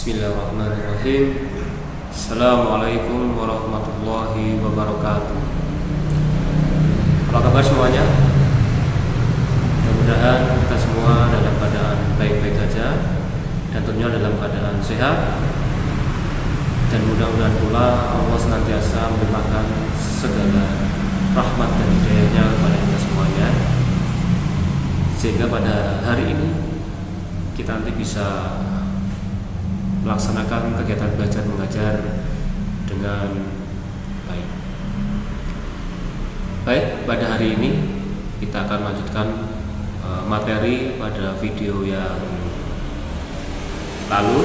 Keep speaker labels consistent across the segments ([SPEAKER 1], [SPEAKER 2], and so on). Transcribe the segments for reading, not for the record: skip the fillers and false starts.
[SPEAKER 1] Bismillahirrahmanirrahim. Assalamualaikum warahmatullahi wabarakatuh. Apa kabar semuanya? Mudah-mudahan kita semua dalam keadaan baik-baik saja dan tentunya dalam keadaan sehat. Dan mudah-mudahan pula Allah senantiasa melimpahkan segala rahmat dan hidayahnya kepada kita semuanya, sehingga pada hari ini kita nanti bisa melaksanakan kegiatan belajar mengajar dengan baik. Baik, pada hari ini kita akan melanjutkan materi pada video yang lalu.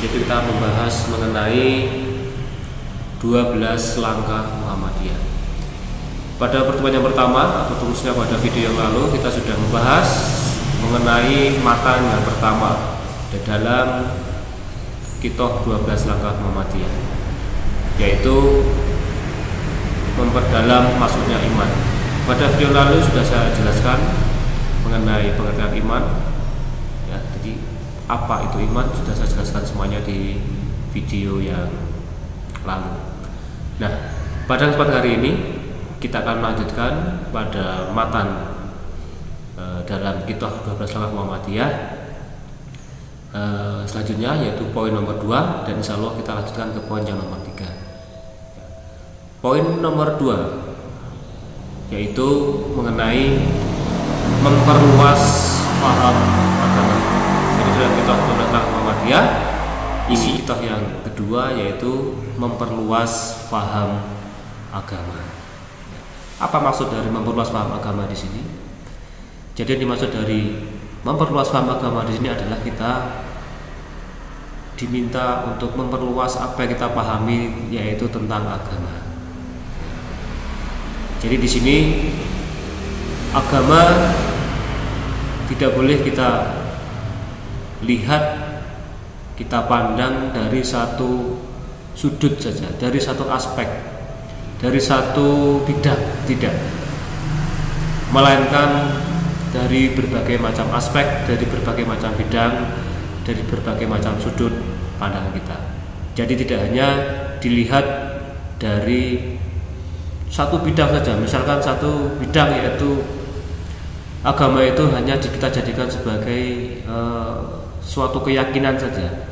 [SPEAKER 1] Jadi kita membahas mengenai 12 langkah Muhammadiyah. Pada pertemuan yang pertama atau terusnya pada video yang lalu kita sudah membahas mengenai matan yang pertama dalam Kitoh 12 langkah Muhammadiyah, yaitu memperdalam maksudnya iman. Pada video lalu sudah saya jelaskan mengenai pengertian iman, ya, jadi apa itu iman sudah saya jelaskan semuanya di video yang lalu. Nah, pada kesempatan hari ini kita akan melanjutkan pada matan dalam Kitoh 12 langkah Muhammadiyah selanjutnya, yaitu poin nomor 2, dan insya Allah kita lanjutkan ke poin yang nomor 3. Poin nomor 2 yaitu mengenai memperluas paham agama. Jadi dalam Kitoh 12 langkah Muhammadiyah, isi kitoh yang kedua yaitu memperluas paham agama. Apa maksud dari memperluas paham agama di sini? Jadi yang dimaksud dari memperluas paham agama di sini adalah kita diminta untuk memperluas apa yang kita pahami, yaitu tentang agama. Jadi di sini agama tidak boleh kita lihat, kita pandang dari satu sudut saja, dari satu aspek, dari satu bidang, tidak, melainkan dari berbagai macam aspek, dari berbagai macam bidang, dari berbagai macam sudut pandang kita. Jadi tidak hanya dilihat dari satu bidang saja. Misalkan satu bidang yaitu agama itu hanya kita jadikan sebagai suatu keyakinan saja,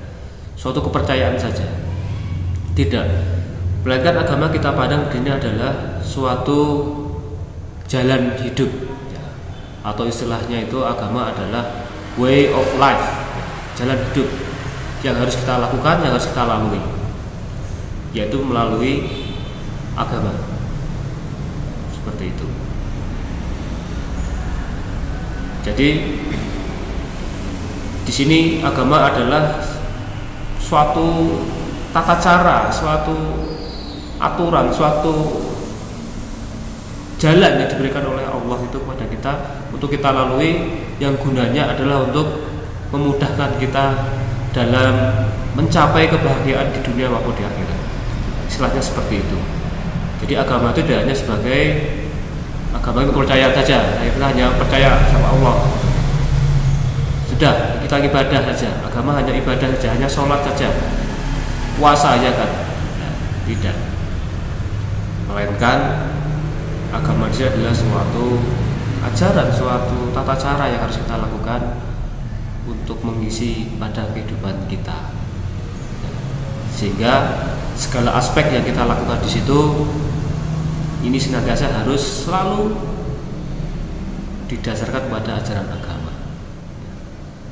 [SPEAKER 1] suatu kepercayaan saja. Tidak, melainkan agama kita pandang ini adalah suatu jalan hidup, atau istilahnya itu agama adalah way of life, jalan hidup yang harus kita lakukan, yang harus kita lalui, yaitu melalui agama. Seperti itu. Jadi di sini agama adalah suatu tata cara, suatu aturan, suatu jalan yang diberikan oleh Allah itu kepada kita untuk kita lalui, yang gunanya adalah untuk memudahkan kita dalam mencapai kebahagiaan di dunia maupun di akhirat. Istilahnya seperti itu. Jadi agama itu tidak hanya sebagai agama kepercayaan saja, kita hanya percaya sama Allah, sudah kita ibadah saja. Agama hanya ibadah saja, hanya sholat saja, puasa aja kan? Nah, tidak, melainkan agama itu adalah suatu ajaran, suatu tata cara yang harus kita lakukan untuk mengisi pada kehidupan kita, sehingga segala aspek yang kita lakukan di situ ini senantiasa harus selalu didasarkan pada ajaran agama.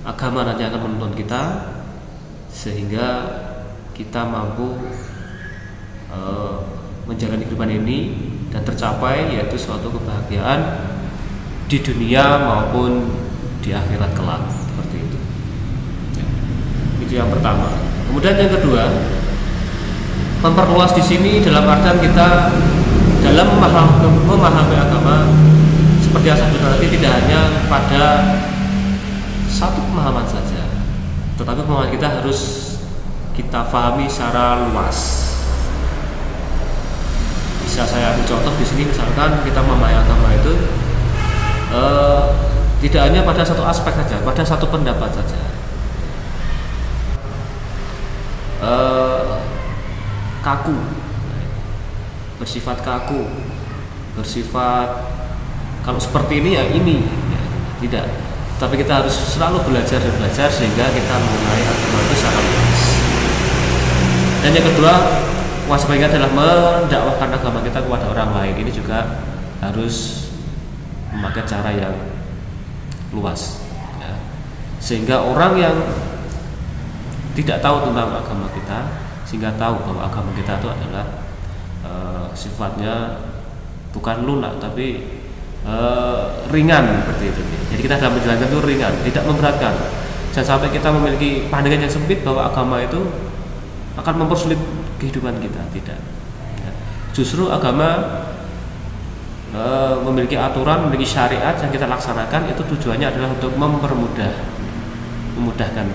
[SPEAKER 1] Agama nanti akan menuntun kita sehingga kita mampu menjalani kehidupan ini dan tercapai, yaitu suatu kebahagiaan di dunia maupun di akhirat kelak. Seperti itu. Itu yang pertama. Kemudian yang kedua, memperluas di sini dalam artian kita dalam memahami agama seperti yang saya bilang tadi, tidak hanya pada satu pemahaman saja, tetapi pemahaman kita harus kita pahami secara luas. Bisa saya ambil contoh di sini, misalkan kita memahami agama itu tidak hanya pada satu aspek saja, pada satu pendapat saja. kaku, bersifat kaku, bersifat kalau seperti ini ya ini, ya, tidak. Tapi kita harus selalu belajar dan belajar sehingga kita mengenai agama itu secara luas. Dan yang kedua, waspada adalah mendakwahkan agama kita kepada orang lain. Ini juga harus memakai cara yang luas, ya. Sehingga orang yang tidak tahu tentang agama kita, sehingga tahu bahwa agama kita itu adalah sifatnya bukan lunak tapi ringan seperti itu. Jadi kita dalam menjalankan itu ringan, tidak memberatkan. Jangan sampai kita memiliki pandangan yang sempit bahwa agama itu akan mempersulit kehidupan kita, tidak. Ya. Justru agama memiliki aturan, memiliki syariat yang kita laksanakan, itu tujuannya adalah untuk memudahkan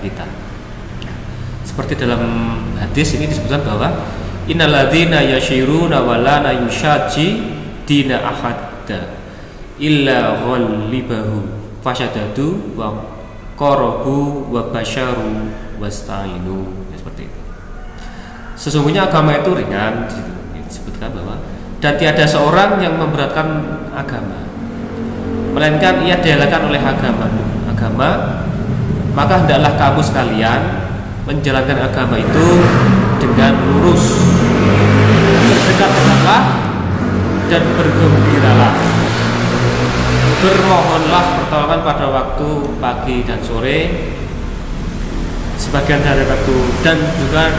[SPEAKER 1] kita. Seperti dalam hadis ini disebutkan bahwa innalladzina yashiruna wa la yushajji dina ahadda illa ghalibahu fasyadadu wa qarabu wa basyaru wasta'inu. Seperti itu. Sesungguhnya agama itu ringan, disebutkan bahwa dan tiada seorang yang memberatkan agama, melainkan ia dihalalkan oleh agama. Maka hendaklah kamu sekalian menjalankan agama itu dengan lurus. Berdekat-dekatlah dan bergembiralah. Bermohonlah pertolongan pada waktu pagi dan sore, sebagian dari waktu dan juga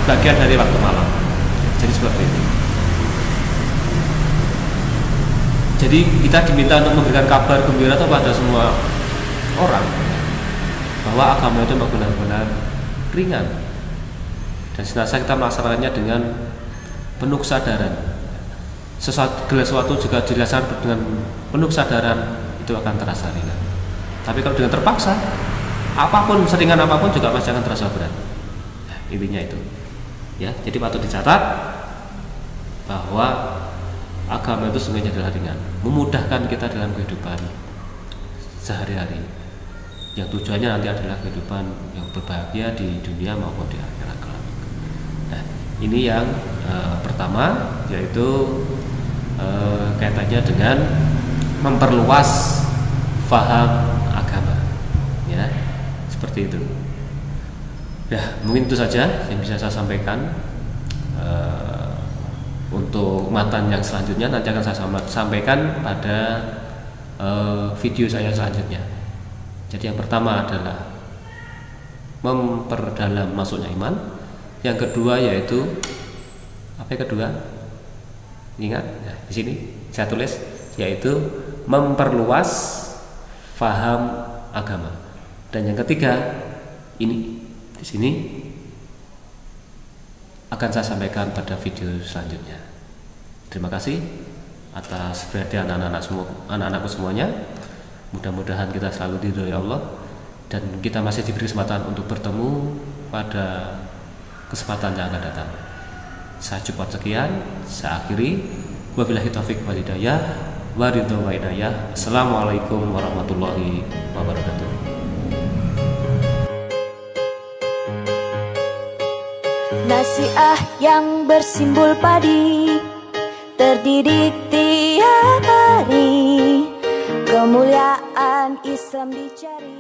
[SPEAKER 1] bagian dari waktu malam. Jadi seperti itu. Jadi kita diminta untuk memberikan kabar gembira kepada semua orang bahwa agama itu benar-benar ringan dan senantiasa kita melaksanakannya dengan penuh kesadaran. Sesuatu juga dilaksanakan dengan penuh kesadaran, itu akan terasa ringan. Tapi kalau dengan terpaksa, apapun seringan apapun juga pasti akan terasa berat. Nah, intinya itu. Ya, jadi patut dicatat bahwa agama itu sungguhnya adalah ringan, memudahkan kita dalam kehidupan sehari-hari. Yang tujuannya nanti adalah kehidupan yang berbahagia di dunia maupun di akhirat kelak. Nah, ini yang pertama, yaitu kaitannya dengan memperluas faham agama, ya, seperti itu. Ya, mungkin itu saja yang bisa saya sampaikan. Untuk matan yang selanjutnya nanti akan saya sampaikan pada video saya selanjutnya. Jadi yang pertama adalah memperdalam masuknya iman. Yang kedua yaitu apa yang kedua? Ingat ya, di sini saya tulis, yaitu memperluas faham agama. Dan yang ketiga ini di sini akan saya sampaikan pada video selanjutnya. Terima kasih atas perhatian anak-anakku semuanya. Mudah-mudahan kita selalu diridhoi Allah dan kita masih diberi kesempatan untuk bertemu pada kesempatan yang akan datang. Saya cukup sekian, saya akhiri. Wabillahi taufik wal hidayah. Waridho wa hidayah. Assalamualaikum warahmatullahi wabarakatuh.
[SPEAKER 2] Nasiah yang bersimbol padi, terdidik tiap hari, kemuliaan Islam dicari.